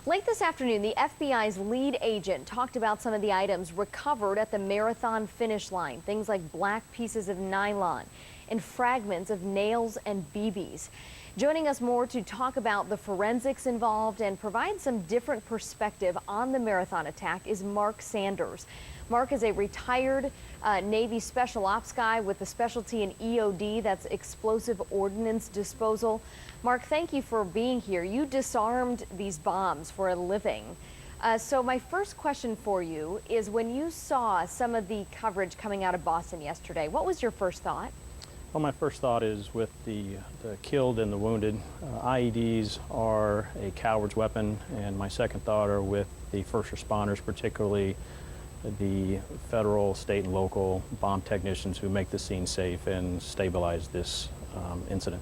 Late this afternoon, the FBI's lead agent talked about some of the items recovered at the marathon finish line. Things like black pieces of nylon and fragments of nails and BBs. Joining us more to talk about the forensics involved and provide some different perspective on the marathon attack is Mark Sanders. Mark is a retired Navy Special Ops guy with a specialty in EOD, that's explosive ordnance disposal. Mark, thank you for being here. You disarmed these bombs for a living. So my first question for you is, when you saw some of the coverage coming out of Boston yesterday, what was your first thought? Well, my first thought is with the killed and the wounded. IEDs are a coward's weapon, and my second thought are with the first responders, particularly the federal, state, and local bomb technicians who make the scene safe and stabilize this incident.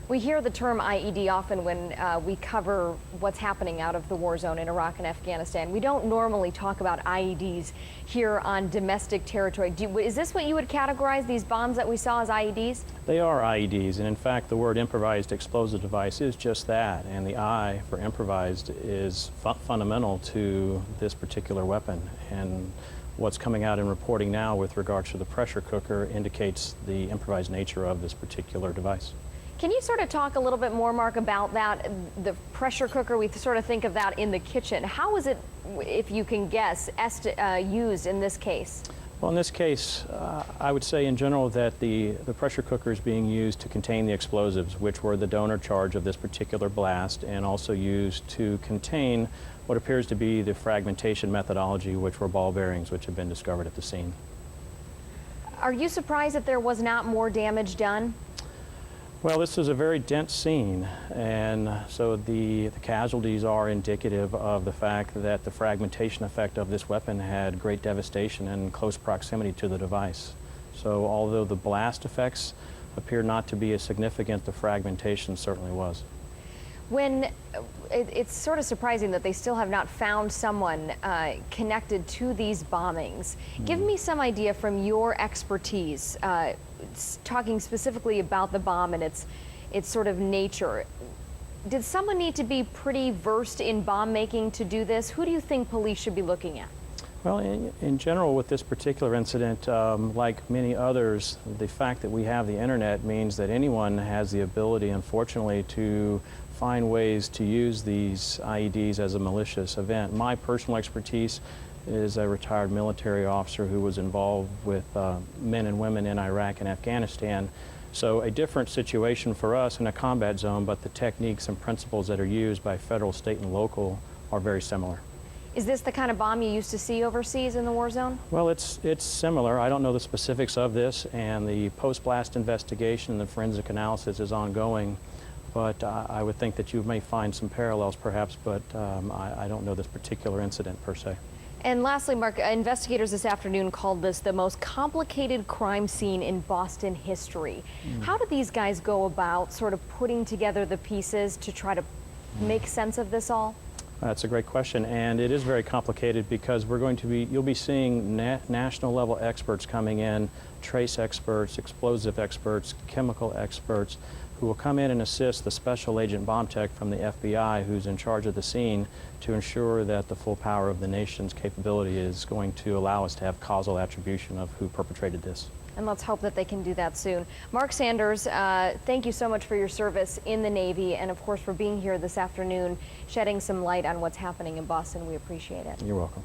We hear the term IED often when we cover what's happening out of the war zone in Iraq and Afghanistan. We don't normally talk about IEDs here on domestic territory. Is this what you would categorize these bombs that we saw as IEDs? They are IEDs, and in fact the word improvised explosive device is just that, and the I for improvised is fundamental to this particular weapon. And what's coming out in reporting now with regards to the pressure cooker indicates the improvised nature of this particular device. Can you sort of talk a little bit more, Mark, about that? The pressure cooker, we sort of think of that in the kitchen. How was it, if you can guess, used in this case? Well, in this case, I would say in general that the pressure cooker is being used to contain the explosives, which were the donor charge of this particular blast, and also used to contain what appears to be the fragmentation methodology, which were ball bearings, which have been discovered at the scene. Are you surprised that there was not more damage done? Well, this is a very dense scene, and so the casualties are indicative of the fact that the fragmentation effect of this weapon had great devastation and close proximity to the device. So although the blast effects appear not to be as significant, the fragmentation certainly was. It's sort of surprising that they still have not found someone connected to these bombings. Give me some idea from your expertise, talking specifically about the bomb and its sort of nature. Did someone need to be pretty versed in bomb making to do this? Who do you think police should be looking at? Well, in general, with this particular incident, like many others, the fact that we have the internet means that anyone has the ability, unfortunately, to find ways to use these IEDs as a malicious event. My personal expertise is a retired military officer who was involved with men and women in Iraq and Afghanistan. So a different situation for us in a combat zone, but the techniques and principles that are used by federal, state, and local are very similar. Is this the kind of bomb you used to see overseas in the war zone? Well, it's similar. I don't know the specifics of this, and the post-blast investigation and the forensic analysis is ongoing. But I would think that you may find some parallels perhaps, but I don't know this particular incident per se. And lastly, Mark, investigators this afternoon called this the most complicated crime scene in Boston history. How do these guys go about sort of putting together the pieces to try to make sense of this all? That's a great question, and it is very complicated because you'll be seeing national level experts coming in, trace experts, explosive experts, chemical experts, who will come in and assist the special agent bomb tech from the FBI who's in charge of the scene to ensure that the full power of the nation's capability is going to allow us to have causal attribution of who perpetrated this. And let's hope that they can do that soon. Mark Sanders, thank you so much for your service in the Navy and, of course, for being here this afternoon, shedding some light on what's happening in Boston. We appreciate it. You're welcome.